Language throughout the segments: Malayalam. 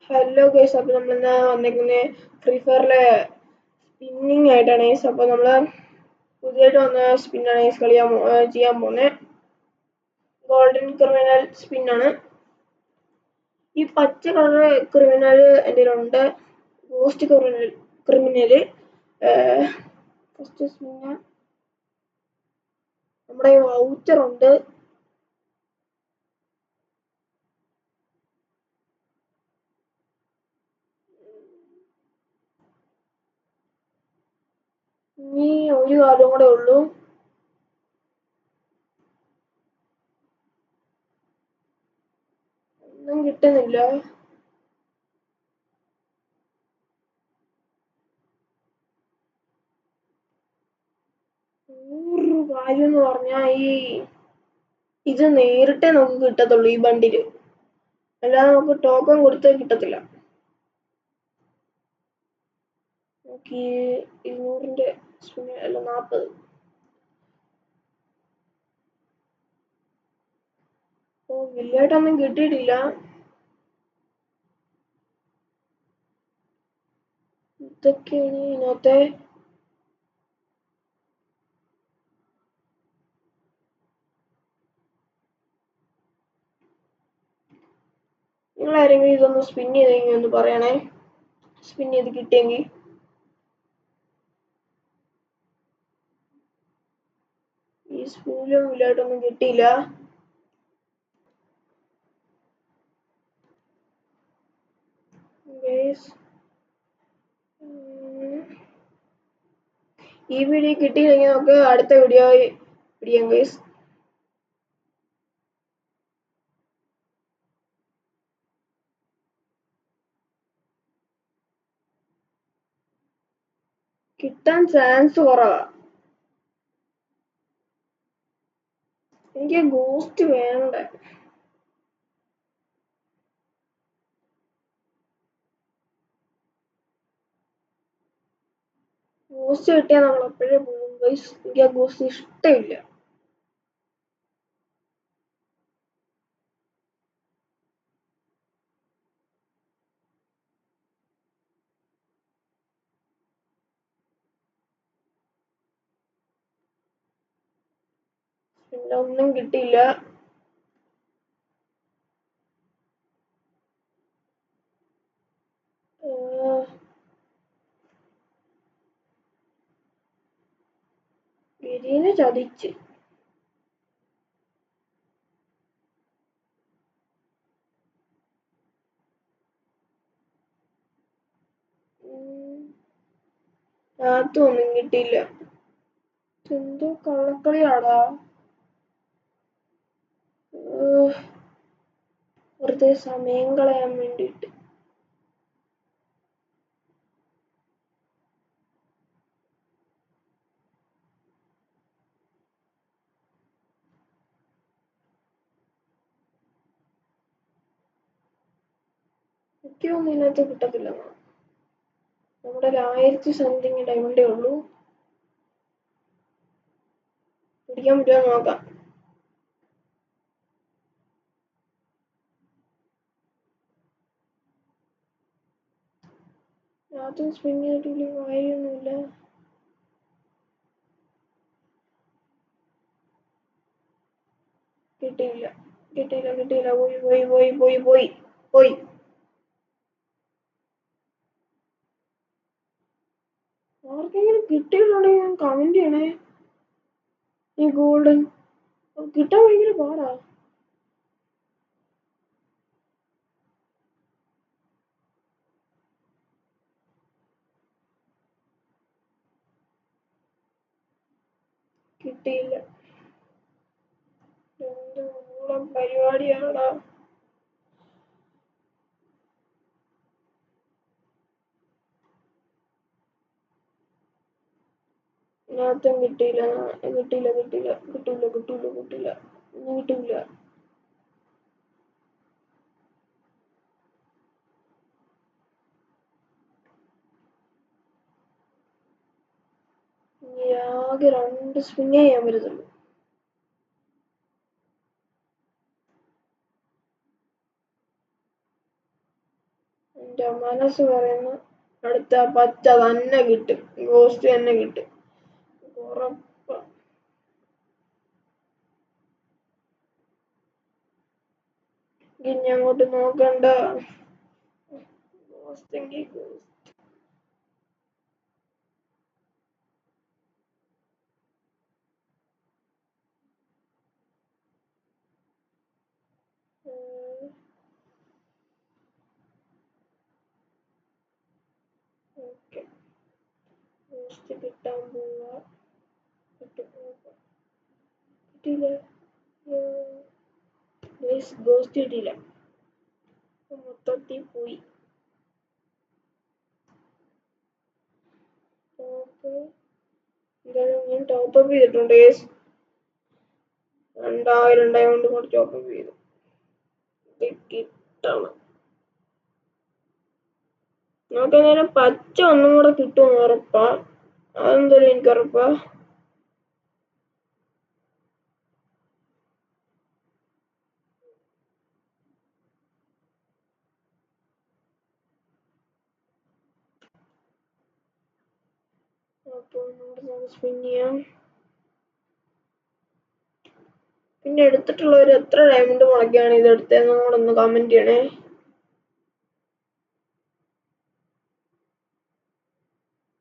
ഹലോ ഗൈസ്, അപ്പോൾ നമ്മളിന്ന് വന്നിരിക്കുന്നത് ഫ്രീ ഫയറിലെ സ്പിന്നിങ് ആയിട്ടാണ് ഗൈസ്. അപ്പോൾ നമ്മൾ പുതിയതായിട്ട് വന്ന സ്പിന്നാണ് ഗൈസ് ചെയ്യാൻ പോകുന്നത്. ഗോൾഡൻ ക്രിമിനൽ സ്പിന്നാണ്. ഈ പച്ച കളർ ക്രിമിനൽ എൻ്റെ ഉണ്ട്. Ghost criminal first spin. നമ്മുടെ വൗച്ചർ ഉണ്ട്. ഇനി ഒരു കാര്യം കൂടെ ഉള്ളൂ. ഒന്നും കിട്ടുന്നില്ല. 100 കാര്യം എന്ന് പറഞ്ഞാൽ ഇത് നേരിട്ടേ നമുക്ക് കിട്ടത്തുള്ളൂ ഈ ബണ്ടില്, അല്ലാതെ നമുക്ക് ടോക്കൺ കൊടുത്താൽ കിട്ടത്തില്ല. നമുക്ക് 200-ന്റെ അല്ല 40. വലുതായിട്ടൊന്നും കിട്ടിയിട്ടില്ല. ഇതൊക്കെയാണ് ഇതിനകത്തെ. നിങ്ങളാരെങ്കിലും ഇതൊന്ന് സ്പിൻ ചെയ്തെങ്കിൽ ഒന്ന് പറയണേ, സ്പിൻ ചെയ്ത് കിട്ടിയെങ്കിൽ. ഈ സ്പൂലും വലുതായിട്ടൊന്നും കിട്ടിയില്ല. ഈ വീഡിയോ കിട്ടിയില്ലെങ്കിൽ നമുക്ക് അടുത്ത വീഡിയോ പിടിക്കാം ഗൈസ്. കിട്ടാൻ ചാൻസ് കുറവാ. എനിക്ക് ഗോസ്റ്റ് വേണ്ട. ഗോസ്റ്റ് കിട്ടിയാൽ നമ്മൾ എപ്പോഴേ പോകും ഗൈസ്. എനിക്ക് ആ ഗോസ്റ്റ് ഇഷ്ടമില്ല. പിന്നെ ഒന്നും കിട്ടിയില്ല. ഗിരിനെ ചതിച്ച്. ഒന്നും കിട്ടിയില്ല. എന്തോ കള്ളക്കളിയാടാ. വെറുതെ സമയം കളയാൻ വേണ്ടിയിട്ട്. എനിക്കൊന്നും ഇതിനകത്ത് കിട്ടത്തില്ല. നമ്മുടെ 1000 സംതിങ് ഡയമണ്ടേ ഉള്ളൂ. പിടിക്കാൻ പറ്റുമോ നോക്കാം. ആദ്യം സ്പിൻ ചെയ്തിട്ട് കാര്യമൊന്നുമില്ല. കിട്ടിയില്ല കിട്ടിയില്ല കിട്ടിയില്ല. പോയി പോയി പോയി പോയി പോയി പോയി. ആർക്കെങ്കിലും കിട്ടിയിട്ടുണ്ടെങ്കിൽ ഞാൻ കമന്റ് ചെയ്യണേ. ഈ ഗോൾഡൻ കിട്ടാൻ ഭയങ്കര പാടാ. കിട്ടിയില്ല. എന്ത് ഊളം പരിപാടിയാണോ. ഇതിനകത്തും കിട്ടിയില്ല. കിട്ടിയില്ല കിട്ടിയില്ല കിട്ടൂല കിട്ടൂല കിട്ടില്ല. ഒന്നും കിട്ടൂല. ആകെ 2 സ്പിന്നേ ചെയ്യാൻ പറ്റത്തുള്ളൂ. എന്റെ മനസ്സ് പറയുന്നു അടുത്ത പച്ച തന്നെ കിട്ടും, ഗോസ്റ്റ് തന്നെ കിട്ടും ഉറപ്പാ. ഇനി അങ്ങോട്ട് നോക്കണ്ട. ഗോസ്റ്റ് ഓക്കെ, ഗോസ്റ്റ് കിട്ടാൻ പോവാ. കിട്ടിയില്ല, ഗോസ്റ്റ് കിട്ടിയില്ല, മൊത്തത്തിൽ പോയി. ഞാൻ ടോപ്പപ്പ് ചെയ്തിട്ടുണ്ട്. 2000 ഡയമണ്ട് കൊണ്ട് ടോപ്പപ്പ് ചെയ്തു. കിട്ടണം. നമുക്ക് നേരം പച്ച ഒന്നും കൂടെ കിട്ടുമെന്ന് ഉറപ്പാ. അതെന്തായാലും എനിക്ക് ഉറപ്പാ. സ്പിൻ ചെയ്യാം. പിന്നെ എടുത്തിട്ടുള്ളവർ എത്ര ഡയമണ്ട് മുളക്കാണ് ഇത് എടുത്തതെന്ന് കൂടെ ഒന്ന് കമന്റ് ചെയ്യണേ.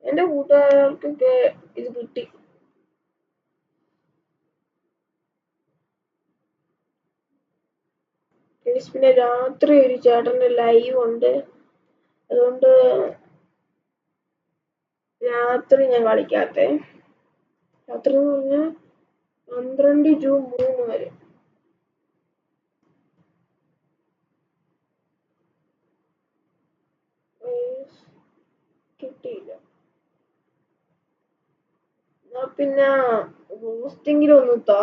എന്റെ കൂട്ടുകാർക്കൊക്കെ ഇത് കിട്ടി. പിന്നെ രാത്രി ഒരു ചേട്ടന്റെ ലൈവ് ഉണ്ട്, അതുകൊണ്ട് രാത്രി ഞാൻ കളിക്കാത്തെ. രാത്രി എന്ന് പറഞ്ഞാൽ 12 to 3 വരെ. കിട്ടിയില്ല. പിന്നെ ബൂസ്റ്റെങ്കിലും ഒന്ന് താ.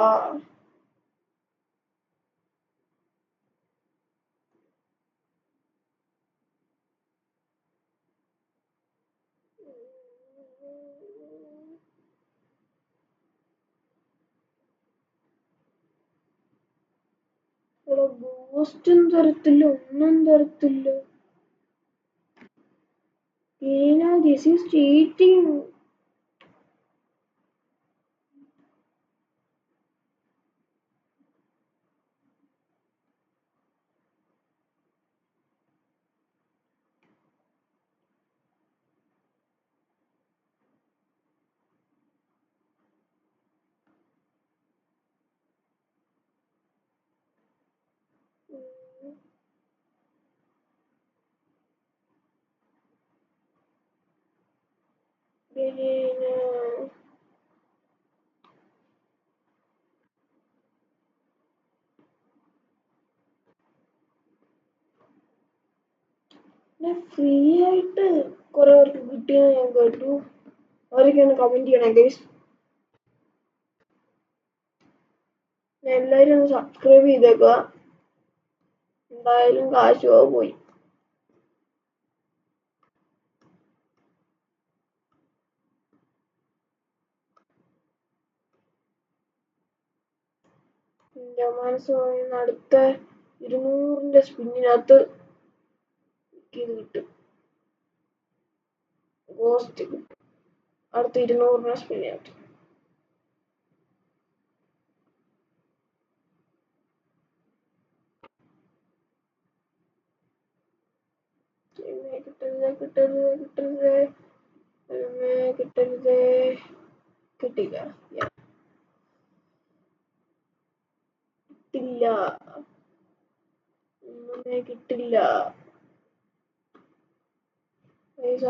ബൂസ്റ്റും തരത്തില്ല, ഒന്നും തരത്തില്ല. This is cheating. ഫ്രീ ആയിട്ട് കുറെ പേർക്ക് കിട്ടിയെന്ന് ഞാൻ കേട്ടു. അവരൊക്കെ ഒന്ന് കമന്റ് ചെയ്യണേ ഗൈസ്. എല്ലാവരും ഒന്ന് സബ്സ്ക്രൈബ് ചെയ്തേക്കുക. എന്തായാലും കാശ് പോയി. എന്റെ മനസ്സ് പറയുന്ന അടുത്ത 200ന്റെ സ്പിന്നിനകത്ത് ഇത് കിട്ടും, ഗോസ്റ്റ് കിട്ടും. അടുത്ത 200ന്റെ സ്പിന്നിനകത്ത് കിട്ടരുത് കിട്ടരുത് കിട്ടരുത് കിട്ടരുത്. കിട്ടില്ല, കിട്ടില്ല, ഒന്നുമേ കിട്ടില്ല.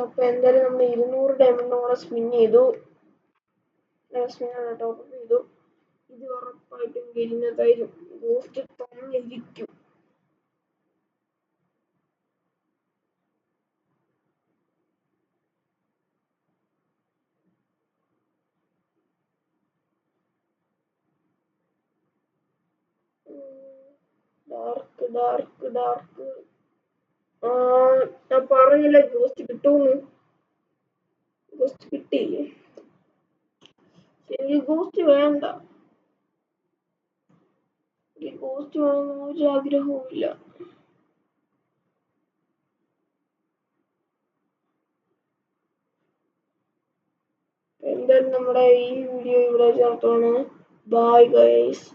അപ്പൊ എന്തായാലും നമ്മൾ 200 ഡയമണ്ട് കൂടെ സ്പിൻ ചെയ്തു, ടോപ്പ് ചെയ്തു. ഇത് ഉറപ്പായിട്ടും വരുന്നതായിരിക്കും. ഗോസ്റ്റ് തന്നിരിക്കും. Dark dark dark. ഞാൻ പറഞ്ഞില്ല ഗോസ്റ്റ് കിട്ടുമെന്ന്. ഗോസ്റ്റ് കിട്ടിയില്ലേ? എനിക്ക് ഗോസ്റ്റ് വേണ്ട. എനിക്ക് ഗോസ്റ്റ് വേണമെന്ന് ഒരു ആഗ്രഹവും ഇല്ല. എന്തായാലും നമ്മുടെ ഈ വീഡിയോ ഇവിടെ ചേർത്താണ്. Bye guys.